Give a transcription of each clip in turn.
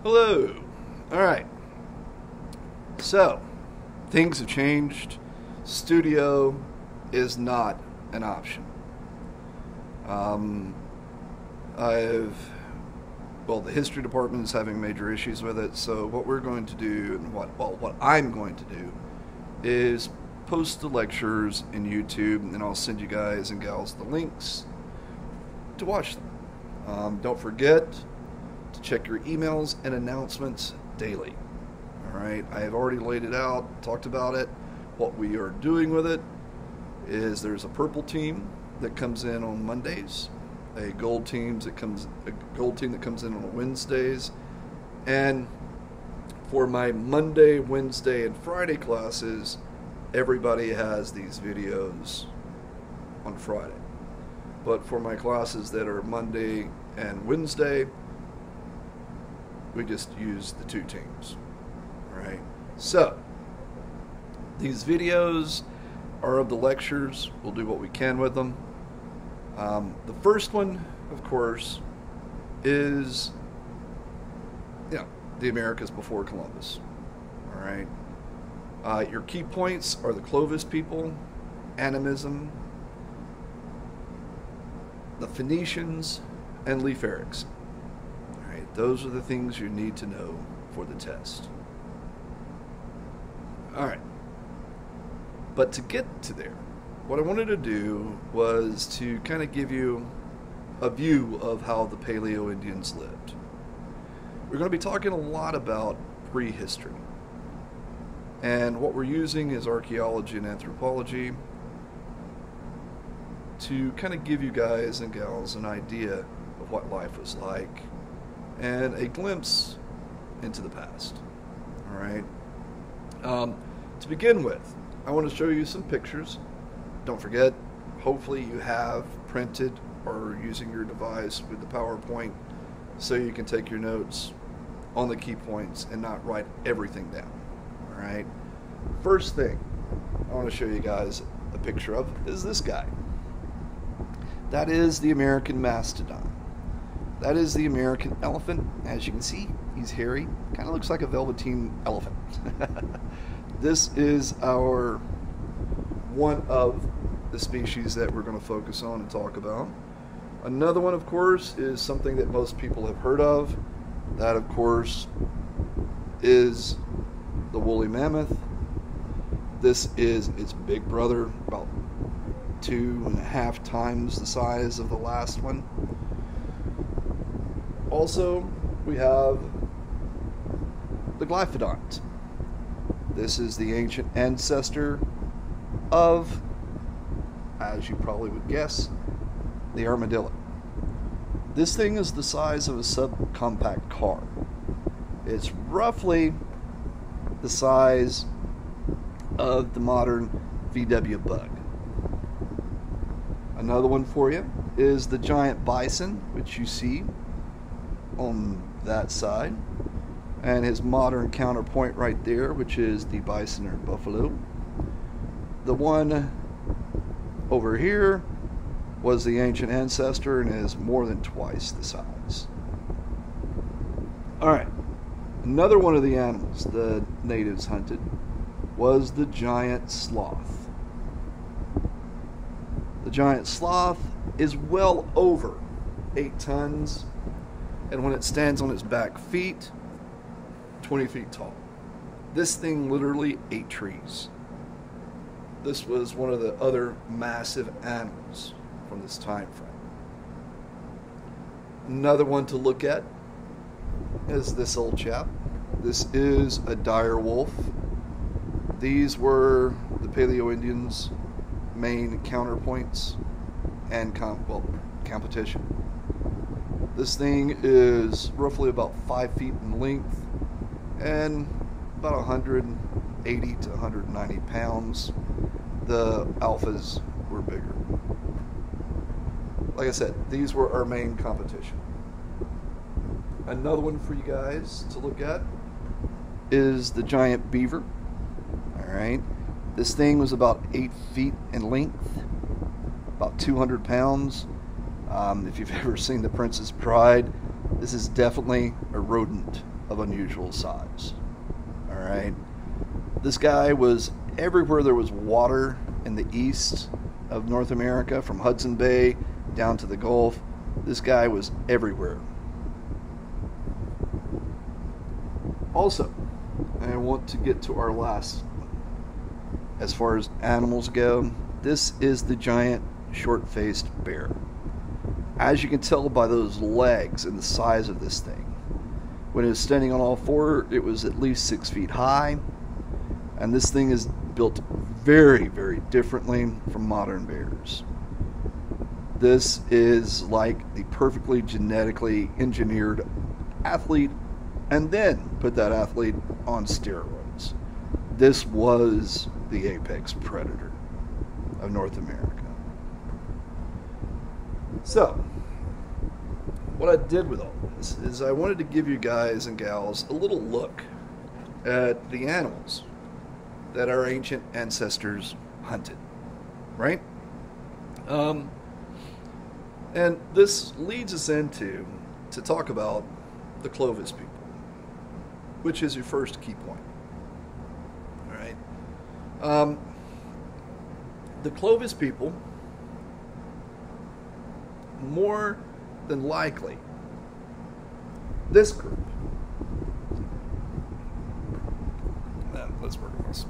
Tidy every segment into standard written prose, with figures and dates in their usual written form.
Hello. All right. So, things have changed. Studio is not an option. The history department is having major issues with it. So what we're going to do, and what I'm going to do, is post the lectures in YouTube, and I'll send you guys and gals the links to watch them. Don't forget to check your emails and announcements daily. All right, I have already laid it out, talked about it. What we are doing with it is there's a purple team that comes in on Mondays, a gold team that comes in on Wednesdays, and for my Monday, Wednesday, and Friday classes, everybody has these videos on Friday. But for my classes that are Monday and Wednesday, we just use the two teams. All right. So these videos are of the lectures. We'll do what we can with them. The first one, of course, is the Americas before Columbus. All right. Your key points are the Clovis people, animism, the Phoenicians, and Leif Erikson. All right. Those are the things you need to know for the test. All right. But to get to there, what I wanted to do was to kind of give you a view of how the Paleo Indians lived. We're going to be talking a lot about prehistory. And what we're using is archaeology and anthropology to kind of give you guys and gals an idea of what life was like and a glimpse into the past. All right. To begin with, I want to show you some pictures. Don't forget, hopefully you have printed or using your device with the PowerPoint so you can take your notes on the key points and not write everything down. All right. First thing I want to show you guys a picture of is this guy. That is the American mastodon. That is the American elephant. As you can see, he's hairy. Kind of looks like a velveteen elephant. This is one of the species that we're going to focus on and talk about. Another one, of course, is something that most people have heard of. That, of course, is the woolly mammoth. This is its big brother, about 2.5 times the size of the last one. Also, we have the glyphodont. This is the ancient ancestor of, as you probably would guess, the armadillo. This thing is the size of a subcompact car. It's roughly the size of the modern VW Bug. Another one for you is the giant bison, which you see on that side, and his modern counterpoint right there, which is the bison or buffalo. The one over here was the ancient ancestor and is more than twice the size. All right, another one of the animals the natives hunted was the giant sloth. The giant sloth is well over 8 tons, and when it stands on its back feet, 20 feet tall. This thing literally ate trees. This was one of the other massive animals from this time frame. Another one to look at is this old chap. This is a dire wolf. These were the Paleo Indians' main counterpoints and competition. This thing is roughly about 5 feet in length and about 180 to 190 pounds. The alphas were bigger. Like I said, these were our main competition. Another one for you guys to look at is the giant beaver. All right. This thing was about 8 feet in length, about 200 pounds. If you've ever seen The Princess Bride, This is definitely a rodent of unusual size. All right. This guy was everywhere there was water in the east of North America, from Hudson Bay down to the Gulf. This guy was everywhere. Also, I want to get to our last one. As far as animals go, this is the giant short-faced bear. As you can tell by those legs and the size of this thing, when it was standing on all four, it was at least 6 feet high. And this thing is built very, very differently from modern bears. This is like the perfectly genetically engineered athlete, and then put that athlete on steroids. This was the apex predator of North America. So, what I did with all this is I wanted to give you guys and gals a little look at the animals that our ancient ancestors hunted, right? And this leads us into to talk about the Clovis people, which is your first key point. All right. The Clovis people, more than likely, this group. Let's work on this.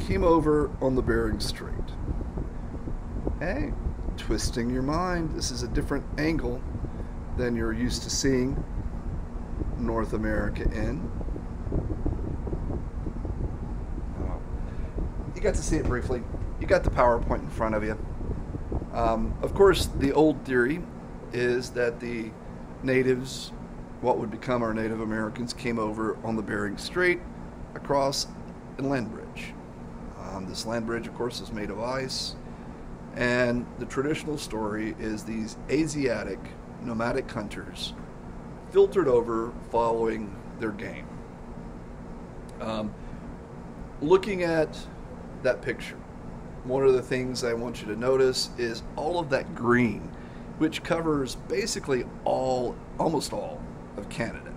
Came over on the Bering Strait. Hey, twisting your mind. This is a different angle than you're used to seeing North America in. You got to see it briefly. You got the PowerPoint in front of you. Of course, the old theory is that the natives, what would become our Native Americans, came over on the Bering Strait across a land bridge. This land bridge, of course, is made of ice, and the traditional story is these Asiatic nomadic hunters filtered over following their game. Looking at that picture, one of the things I want you to notice is all of that green, which covers basically almost all of Canada.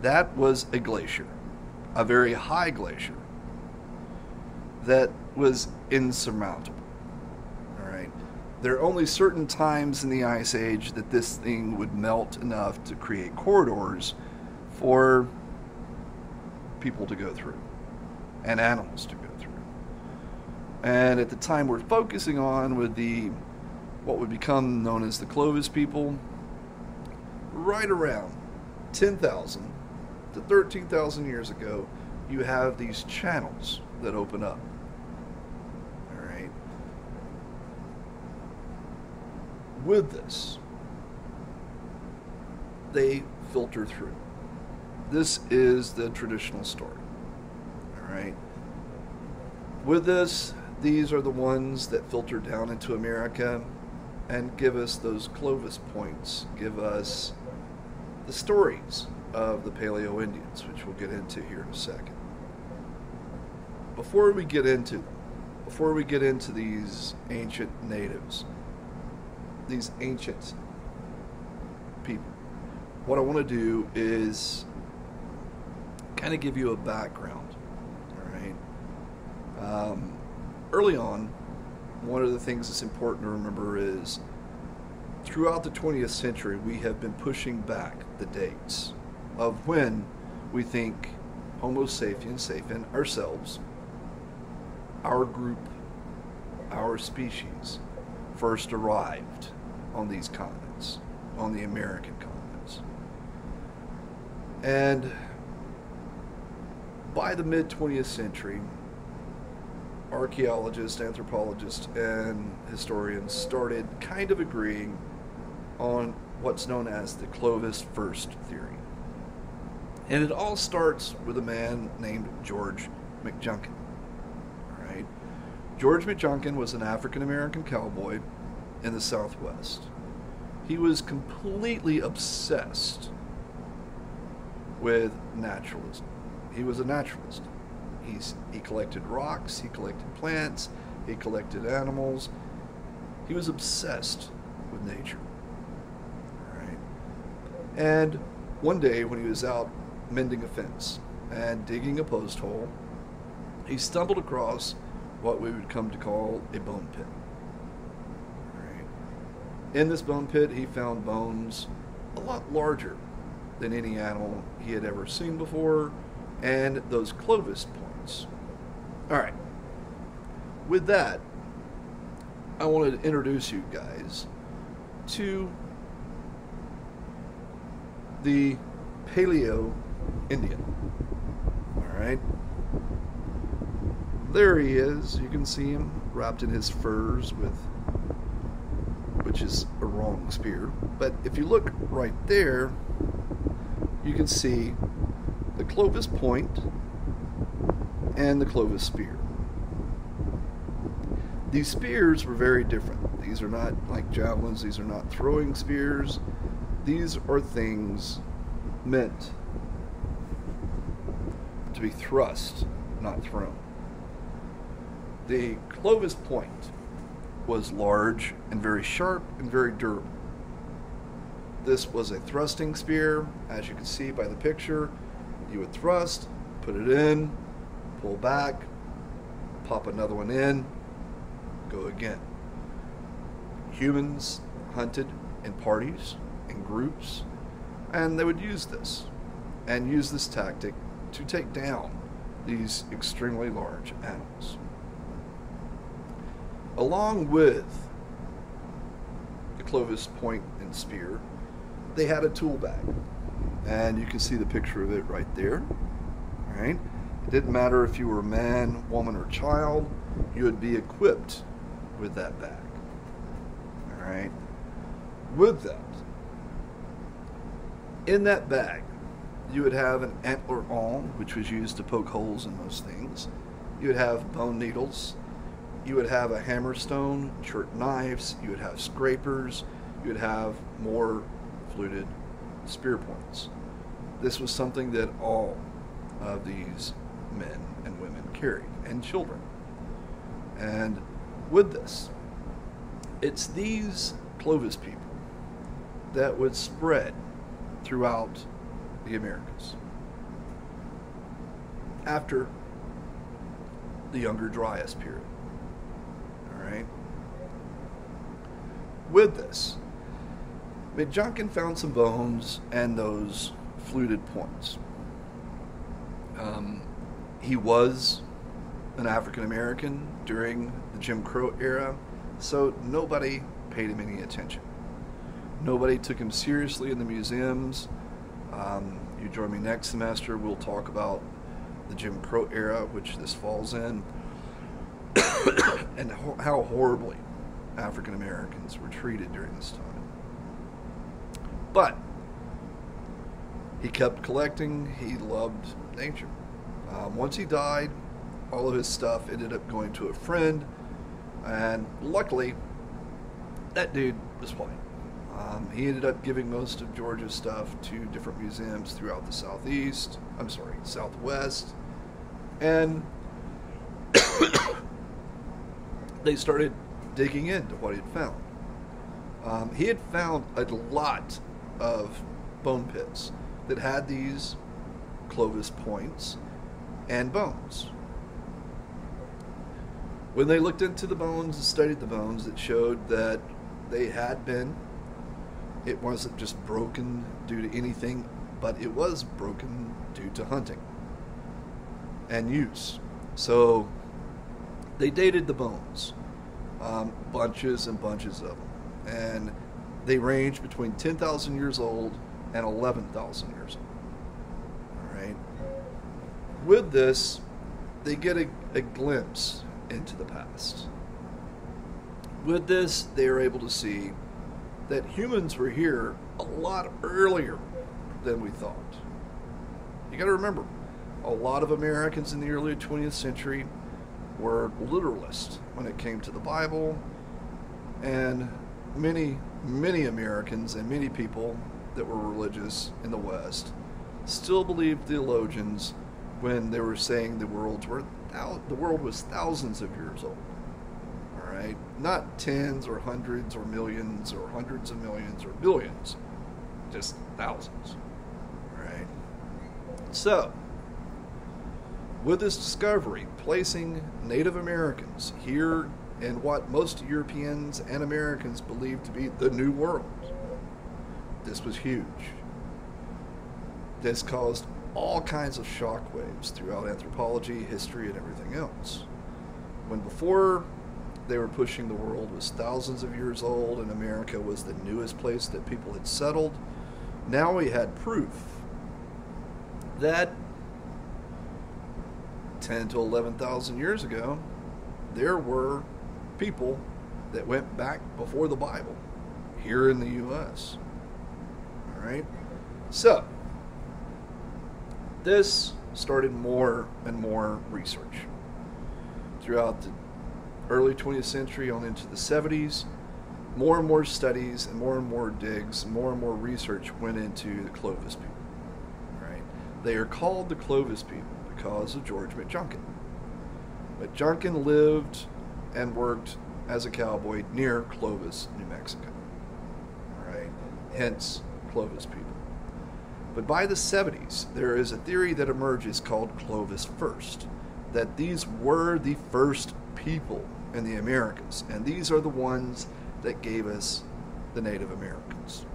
That was a glacier, a very high glacier that was insurmountable. All right. There are only certain times in the Ice Age that this thing would melt enough to create corridors for people to go through and animals to go through. And at the time we're focusing on with what would become known as the Clovis people, right around 10,000 to 13,000 years ago, you have these channels that open up. All right. With this, they filter through. This is the traditional story. All right. With this, these are the ones that filter down into America and give us those Clovis points, give us the stories of the Paleo Indians, which we'll get into here in a second. Before we get into these ancient natives, these ancient people, what I want to do is kind of give you a background. All right. Early on, one of the things that's important to remember is throughout the 20th century, we have been pushing back the dates of when we think Homo sapiens, sapien, ourselves, our group, our species, first arrived on these continents, on the American continents. And by the mid-20th century, archaeologists, anthropologists, and historians started kind of agreeing on what's known as the Clovis First theory. And it all starts with a man named George McJunkin. All right. George McJunkin was an African-American cowboy in the Southwest. He was completely obsessed with naturalism. He was a naturalist. He collected rocks, he collected plants, he collected animals. He was obsessed with nature. All right. And one day when he was out mending a fence and digging a post hole, he stumbled across what we would come to call a bone pit. All right. In this bone pit, he found bones a lot larger than any animal he had ever seen before, and those Clovis points. All right. With that, I wanted to introduce you guys to the Paleo Indian. All right. There he is. You can see him wrapped in his furs which is a wrong spear. But if you look right there, you can see the Clovis point and the Clovis spear. These spears were very different. These are not like javelins. These are not throwing spears. These are things meant to be thrust, not thrown. The Clovis point was large and very sharp and very durable. This was a thrusting spear. As you can see by the picture, you would thrust, put it in, pull back, pop another one in, go again. Humans hunted in parties, in groups, and they would use this tactic to take down these extremely large animals. Along with the Clovis point and spear, they had a tool bag, and you can see the picture of it right there. All right? It didn't matter if you were a man, woman, or child, you would be equipped with that bag. All right? With that, in that bag, you would have an antler awl, which was used to poke holes in most things. You would have bone needles. You would have a hammerstone, short knives. You would have scrapers. You would have more fluted spear points. This was something that all of these men and women carried, and children. And with this, it's these Clovis people that would spread throughout the Americas after the Younger Dryas period. All right. With this, Junkin found some bones and those fluted points. He was an African American during the Jim Crow era, so nobody paid him any attention. Nobody took him seriously in the museums. You join me next semester, we'll talk about the Jim Crow era, which this falls in, and how horribly African Americans were treated during this time. But he kept collecting. He loved nature. Once he died, all of his stuff ended up going to a friend, and luckily, that dude was white. He ended up giving most of Georgia's stuff to different museums throughout the Southwest, and they started digging into what he had found. He had found a lot of bone pits that had these Clovis points and bones. When they looked into the bones and studied the bones, it showed that they had been, it wasn't just broken due to anything, but it was broken due to hunting and use. So they dated the bones, bunches and bunches of them, and they range between 10,000 years old and 11,000 years old. All right. With this, they get a glimpse into the past. With this, they are able to see that humans were here a lot earlier than we thought. You got to remember, a lot of Americans in the early 20th century were literalists when it came to the Bible, and many Americans and many people that were religious in the West still believed theologians when they were saying the world was thousands of years old. All right, not tens or hundreds or millions or hundreds of millions or billions, just thousands. All right. So, with this discovery placing Native Americans here in what most Europeans and Americans believe to be the New World, this was huge. This caused all kinds of shockwaves throughout anthropology, history, and everything else. When before they were pushing the world was thousands of years old and America was the newest place that people had settled, now we had proof that 10 to 11,000 years ago, there were people that went back before the Bible here in the U.S. All right? So, this started more and more research. Throughout the early 20th century on into the 70s, more and more studies and more digs, more and more research went into the Clovis people. Right? They are called the Clovis people because of George McJunkin. McJunkin lived and worked as a cowboy near Clovis, New Mexico. All right? Hence, Clovis people. But by the 70s, there is a theory that emerges called Clovis First, that these were the first people in the Americas, and these are the ones that gave us the Native Americans.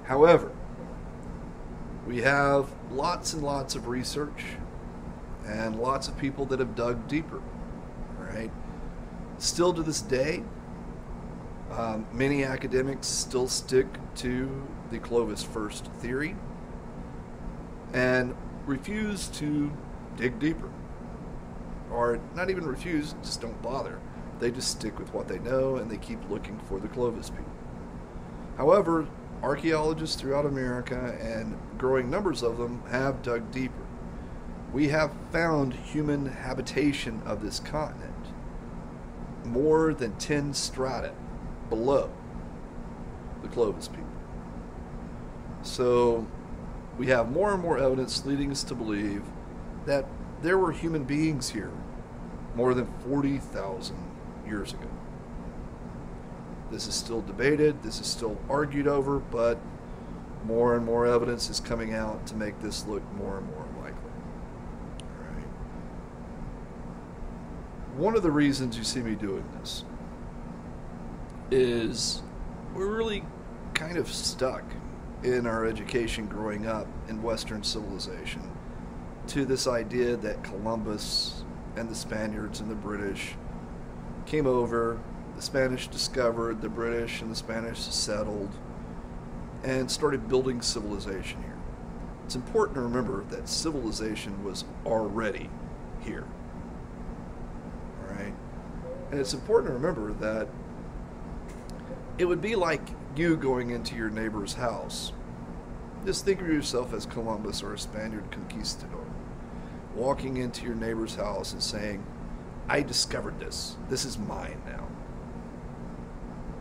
However, we have lots and lots of research and lots of people that have dug deeper. All right? Still to this day, many academics still stick to the Clovis First theory and refuse to dig deeper. Or not even refuse, just don't bother. They just stick with what they know and they keep looking for the Clovis people. However, archaeologists throughout America, and growing numbers of them, have dug deeper. We have found human habitation of this continent more than 10 strata below the Clovis people. So we have more and more evidence leading us to believe that there were human beings here more than 40,000 years ago. This is still debated, this is still argued over, but more and more evidence is coming out to make this look more and more likely. All right. One of the reasons you see me doing this is we're really kind of stuck in our education growing up in Western civilization to this idea that Columbus and the Spaniards and the British came over, the Spanish discovered, the British and the Spanish settled, and started building civilization here. It's important to remember that civilization was already here. All right? And it's important to remember that it would be like you going into your neighbor's house. Just think of yourself as Columbus or a Spaniard conquistador, walking into your neighbor's house and saying, I discovered this. This is mine now.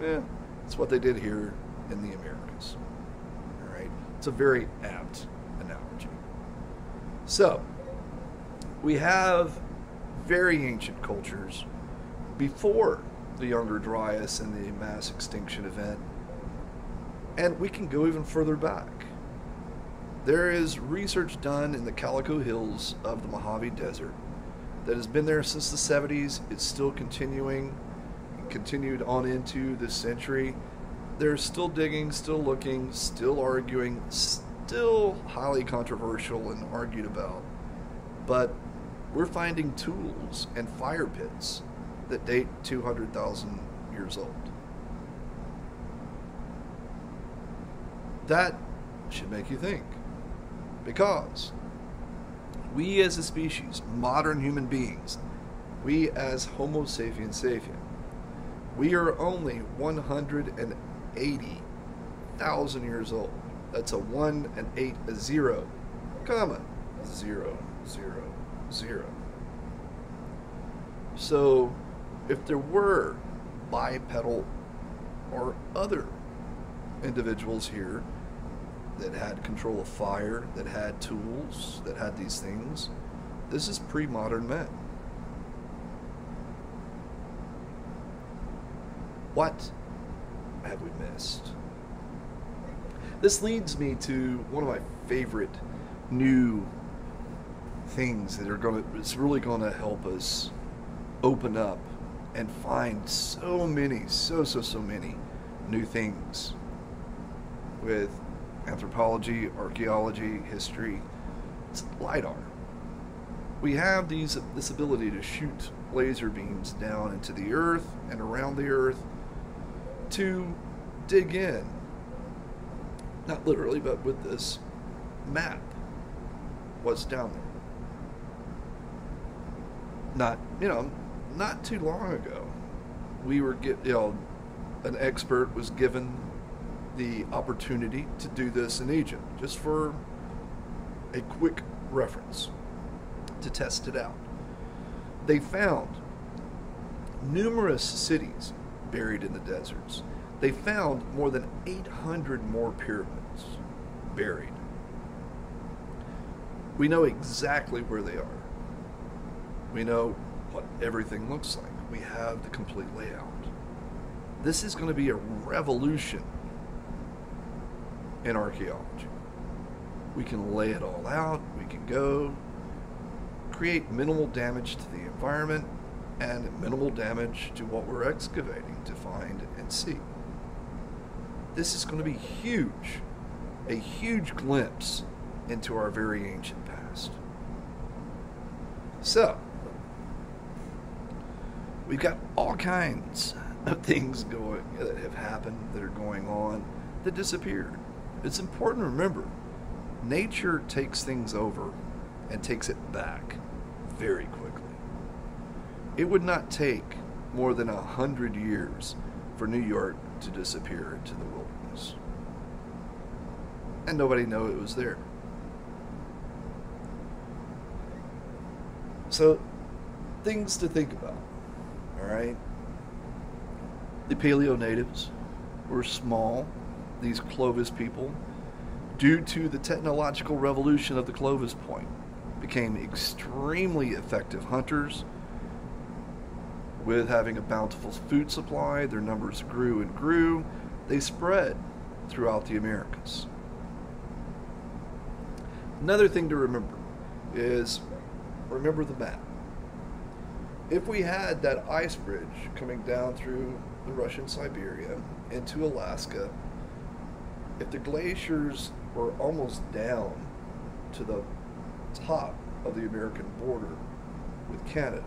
Yeah, that's what they did here in the Americas. All right? It's a very apt analogy. So, we have very ancient cultures before the Younger Dryas and the mass extinction event, and we can go even further back. There is research done in the Calico Hills of the Mojave Desert that has been there since the 70s. It's still continuing, continued on into this century. They're still digging, still looking, still arguing, still highly controversial and argued about. But we're finding tools and fire pits that date 200,000 years old. That should make you think. Because we as a species, modern human beings, we as Homo sapiens sapien, we are only 180,000 years old. That's a 1 and 8, a 0, comma, 0, 0, 0. So, if there were bipedal or other individuals here, that had control of fire, that had tools, that had these things. This is pre-modern men. What have we missed? This leads me to one of my favorite new things that it's really going to help us open up and find so many new things with anthropology, archaeology, history. It's LiDAR. We have this ability to shoot laser beams down into the earth and around the earth to dig in, not literally, but with this map, what's down there. Not too long ago, an expert was given the opportunity to do this in Egypt, just for a quick reference, to test it out. They found numerous cities buried in the deserts. They found more than 800 more pyramids buried. We know exactly where they are. We know what everything looks like. We have the complete layout. This is going to be a revolution in archaeology. We can lay it all out. We can go create minimal damage to the environment and minimal damage to what we're excavating to find and see. This is going to be huge, a huge glimpse into our very ancient past. So, we've got all kinds of things that have happened, that are going on, that disappeared. It's important to remember, nature takes things over and takes it back very quickly. It would not take more than 100 years for New York to disappear into the wilderness. And nobody knew it was there. So, things to think about, all right? The paleo natives were small, these Clovis people, due to the technological revolution of the Clovis Point, became extremely effective hunters. With having a bountiful food supply, their numbers grew and grew. They spread throughout the Americas. Another thing to remember is, remember the map. If we had that ice bridge coming down through the Russian Siberia into Alaska, if the glaciers were almost down to the top of the American border with Canada,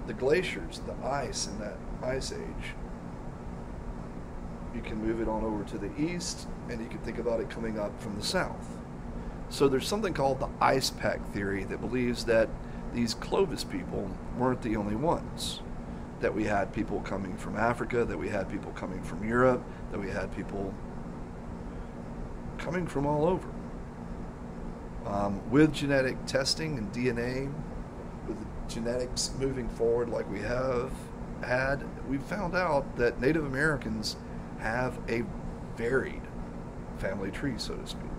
the glaciers, the ice in that ice age, you can move it on over to the east, and you can think about it coming up from the south. So there's something called the ice pack theory that believes that these Clovis people weren't the only ones. That we had people coming from Africa, that we had people coming from Europe, that we had people coming from all over. With genetic testing and DNA, with genetics moving forward like we have had, we found out that Native Americans have a varied family tree, so to speak.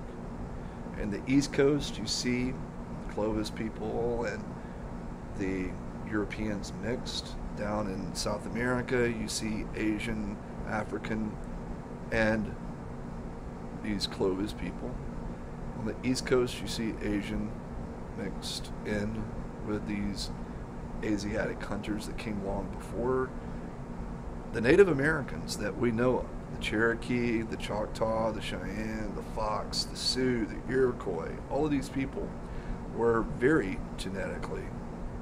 In the East Coast, you see Clovis people and the Europeans mixed. Down in South America, you see Asian, African, and these Clovis people. On the East Coast, you see Asian mixed in with these Asiatic hunters that came long before. The Native Americans that we know of, the Cherokee, the Choctaw, the Cheyenne, the Fox, the Sioux, the Iroquois, all of these people were very genetically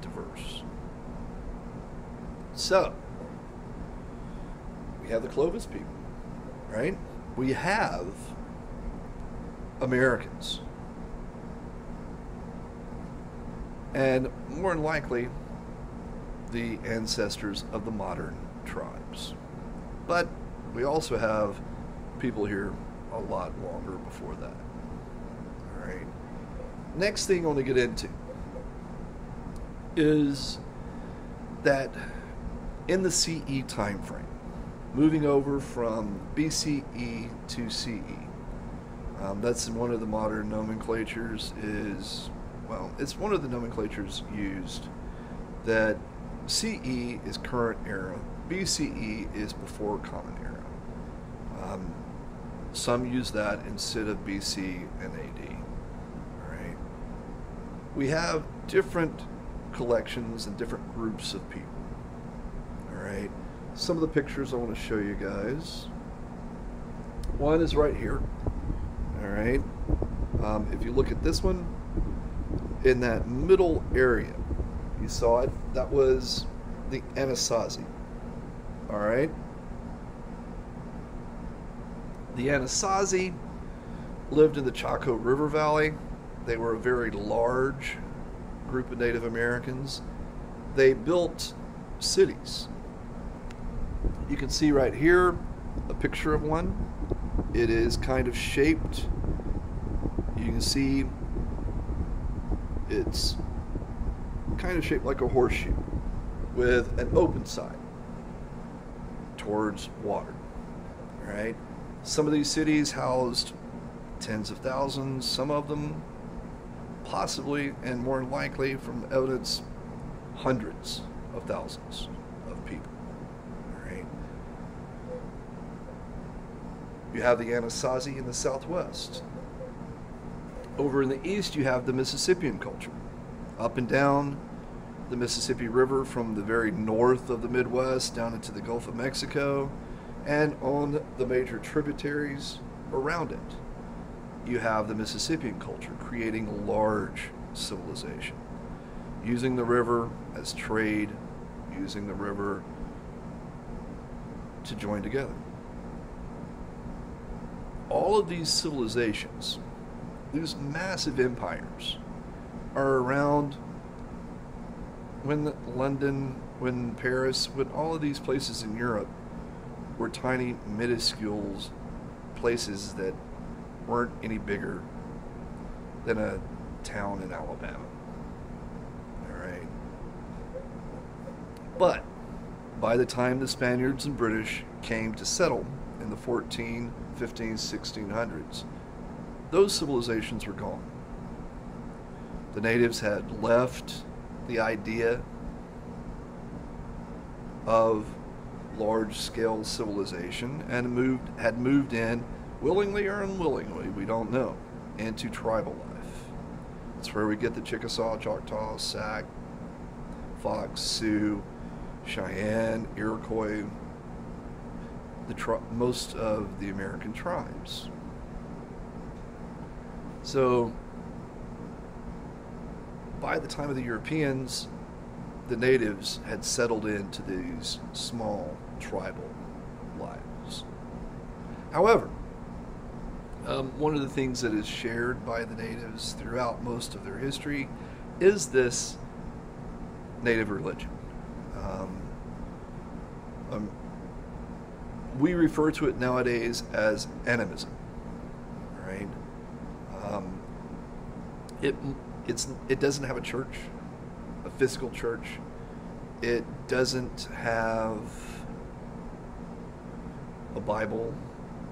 diverse. So, we have the Clovis people, right? We have Americans. And more than likely, the ancestors of the modern tribes. But we also have people here a lot longer before that. All right. Next thing I want to get into is that in the CE time frame, moving over from BCE to CE. That's one of the modern nomenclatures it's one of the nomenclatures used, that CE is current era, BCE is before Common Era. Some use that instead of BC and AD. All right. We have different collections and different groups of people. All right. Some of the pictures I want to show you guys. One is right here. All right. If you look at this one, in that middle area, you saw it. That was the Anasazi. All right. The Anasazi lived in the Chaco River Valley. They were a very large group of Native Americans. They built cities. You can see right here a picture of one. It is kind of shaped. You can see it's kind of shaped like a horseshoe with an open side towards water. All right. Some of these cities housed tens of thousands, some of them possibly, and more likely from evidence, hundreds of thousands of people. All right. You have the Anasazi in the southwest. Over in the east, you have the Mississippian culture. Up and down the Mississippi River from the very north of the Midwest down into the Gulf of Mexico, and on the major tributaries around it, you have the Mississippian culture creating a large civilization, using the river as trade, using the river to join together. All of these civilizations, these massive empires, are around when London, when Paris, when all of these places in Europe were tiny, minuscule places that weren't any bigger than a town in Alabama. All right. But by the time the Spaniards and British came to settle in the 14, 15, 1600s, those civilizations were gone. The natives had left the idea of large-scale civilization and had moved in, willingly or unwillingly, we don't know, into tribal life. That's where we get the Chickasaw, Choctaw, Sac, Fox, Sioux, Cheyenne, Iroquois, most of the American tribes. So, by the time of the Europeans, the natives had settled into these small tribal lives. However, one of the things that is shared by the natives throughout most of their history is this native religion. We refer to it nowadays as animism, right? It doesn't have a church, a physical church. It doesn't have a Bible,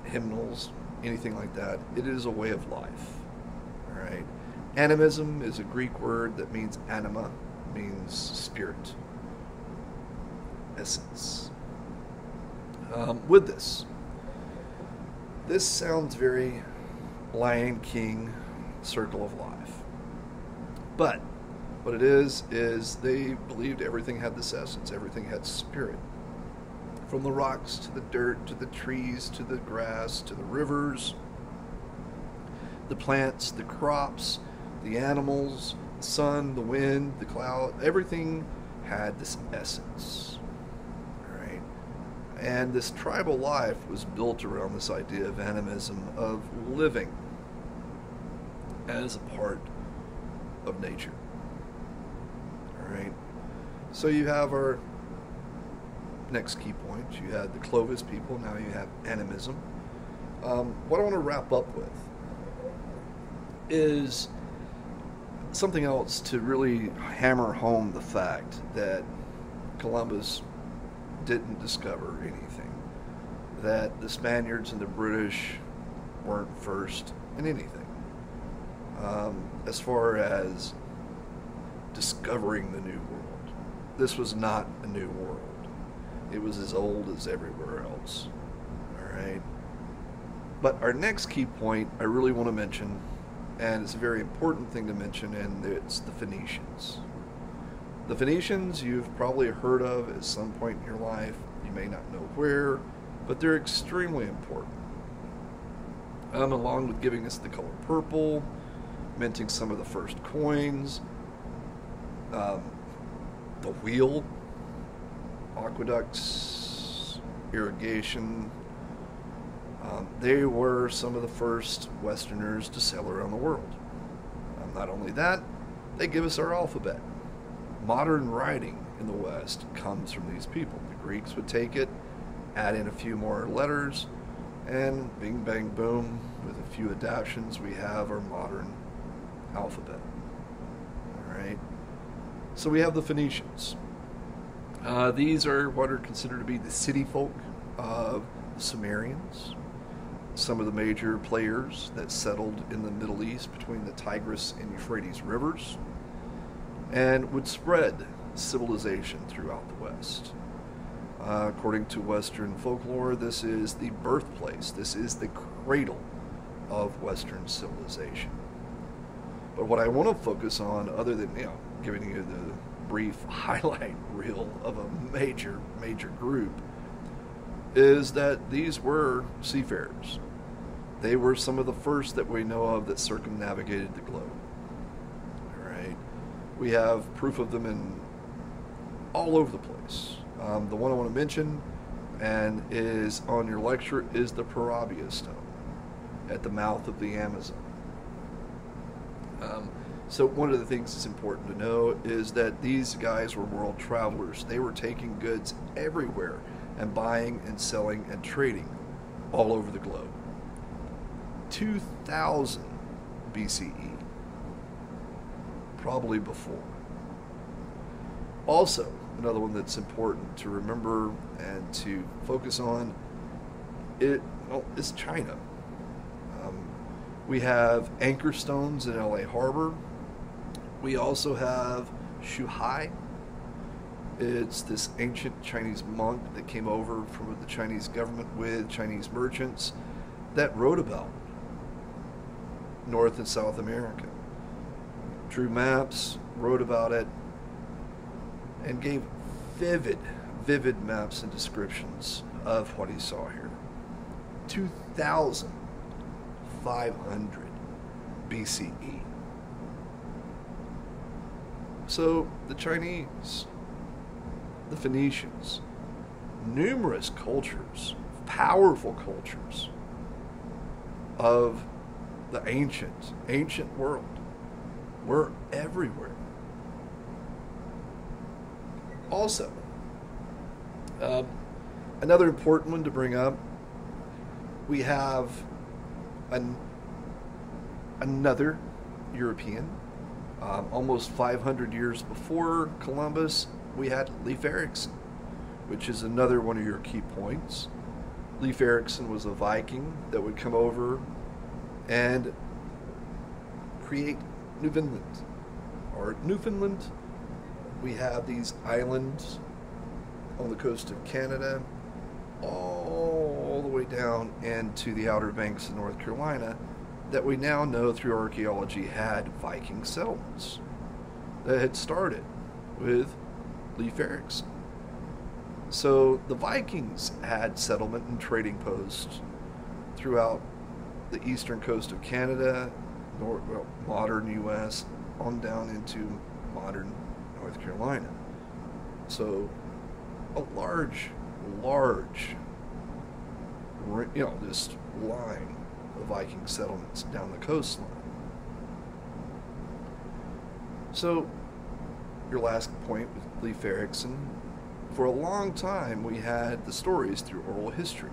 hymnals, anything like that. It is a way of life. All right. Animism is a Greek word that means anima, means spirit, essence. With this sounds very Lion King, circle of life. But what it is they believed everything had this essence, everything had spirit. From the rocks to the dirt, to the trees, to the grass, to the rivers, the plants, the crops, the animals, the sun, the wind, the cloud, everything had this essence. All right? And this tribal life was built around this idea of animism, of living as a part of nature. All right? So you have our next key point. You had the Clovis people, now you have animism. What I want to wrap up with is something else to really hammer home the fact that Columbus didn't discover anything. that the Spaniards and the British weren't first in anything. As far as discovering the New World, this was not a new world. It was as old as everywhere else. All right. But our next key point I really want to mention, and it's a very important thing to mention, and it's the Phoenicians. The Phoenicians you've probably heard of at some point in your life. You may not know where, but they're extremely important. Along with giving us the color purple, minting some of the first coins, the wheel, aqueducts, irrigation. They were some of the first Westerners to sail around the world. Not only that, they give us our alphabet. Modern writing in the West comes from these people. The Greeks would take it, add in a few more letters, and bing, bang, boom, with a few adaptations, we have our modern alphabet. All right. So we have the Phoenicians. These are what are considered to be the city folk of the Sumerians, some of the major players that settled in the Middle East between the Tigris and Euphrates rivers, and would spread civilization throughout the West. According to Western folklore, this is the birthplace, this is the cradle of Western civilization. But what I want to focus on, other than giving you the brief highlight reel of a major group, is that these were seafarers. They were some of the first that we know of that circumnavigated the globe. All right, we have proof of them in all over the place. The one I want to mention, and is on your lecture, is the Parabia stone at the mouth of the Amazon. So one of the things that's important to know is that these guys were world travelers. They were taking goods everywhere and buying and selling and trading all over the globe. 2000 BCE, probably before. Also, another one that's important to remember and to focus on is China. We have anchor stones in LA Harbor. We also have Shuhai. It's this ancient Chinese monk that came over from the Chinese government with Chinese merchants that wrote about North and South America. Drew maps, wrote about it, and gave vivid maps and descriptions of what he saw here. 2,500 BCE. So the Chinese, the Phoenicians, numerous cultures, powerful cultures of the ancient world were everywhere. Also, another important one to bring up, we have another European. Almost 500 years before Columbus, we had Leif Erikson, which is another one of your key points. Leif Erikson was a Viking that would come over and create Newfoundland. Or Newfoundland, we have these islands on the coast of Canada, all the way down into the Outer Banks of North Carolina, that we now know through archaeology had Viking settlements that had started with Leif Erikson. So the Vikings had settlement and trading posts throughout the eastern coast of Canada, modern U.S., on down into modern North Carolina. So a large, this line of Viking settlements down the coastline. So your last point with Leif Erikson, for a long time we had the stories through oral history.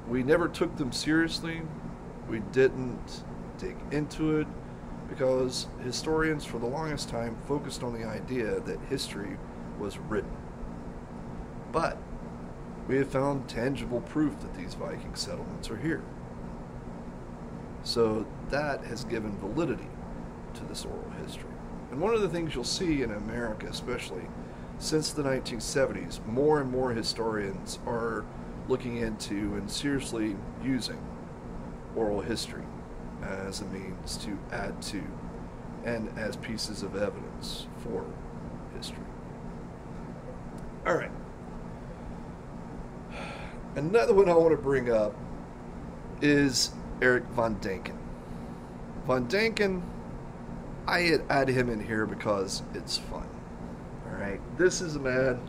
We never took them seriously. We didn't dig into it because historians for the longest time focused on the idea that history was written. But we have found tangible proof that these Viking settlements are here. So that has given validity to this oral history. And one of the things you'll see in America, especially since the 1970s, more and more historians are looking into and seriously using oral history as a means to add to and as pieces of evidence for history. All right. Another one I want to bring up is Eric von Däniken. Von Däniken, I add him in here because it's fun. All right. This is a man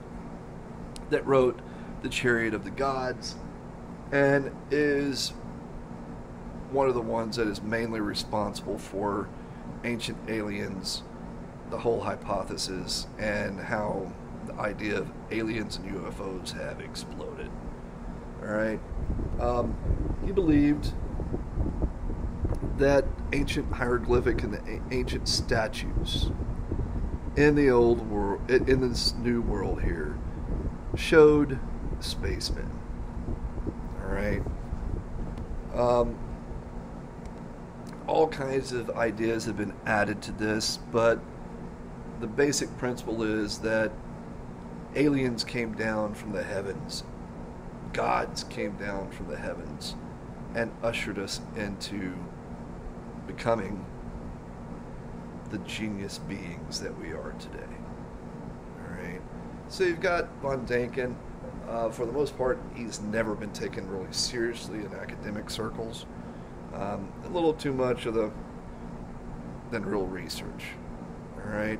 that wrote The Chariot of the Gods and is one of the ones that is mainly responsible for ancient aliens, the whole hypothesis, and how the idea of aliens and UFOs have exploded. All right. He believed that ancient hieroglyphic and the ancient statues in the old world, in this new world here, showed spacemen. All right. All kinds of ideas have been added to this, but the basic principle is that aliens came down from the heavens, gods came down from the heavens, and ushered us into becoming the genius beings that we are today. All right. So you've got von Däniken. For the most part, he's never been taken really seriously in academic circles. A little too much than real research. All right.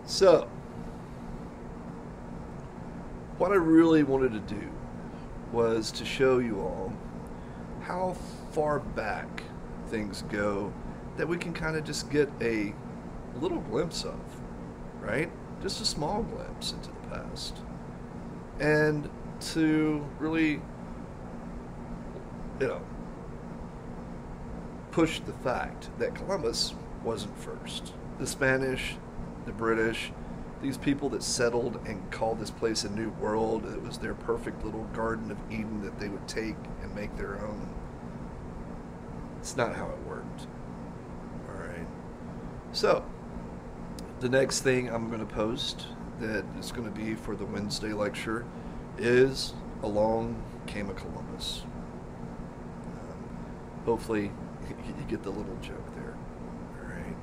So, what I really wanted to do was to show you all how far back things go that we can kind of just get a little glimpse of, right? Just a small glimpse into the past. And to really, push the fact that Columbus wasn't first. The Spanish, the British, these people that settled and called this place a new world, it was their perfect little Garden of Eden that they would take and make their own. It's not how it worked. All right. So, the next thing I'm going to post that is going to be for the Wednesday lecture is Along Came a Columbus. Hopefully you get the little joke there. All right.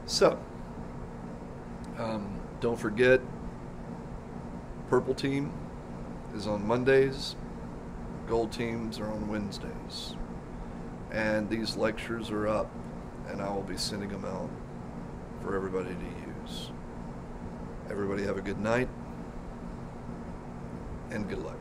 So, don't forget, Purple Team is on Mondays. Gold Teams are on Wednesdays. And these lectures are up, and I will be sending them out for everybody to use. Everybody have a good night, and good luck.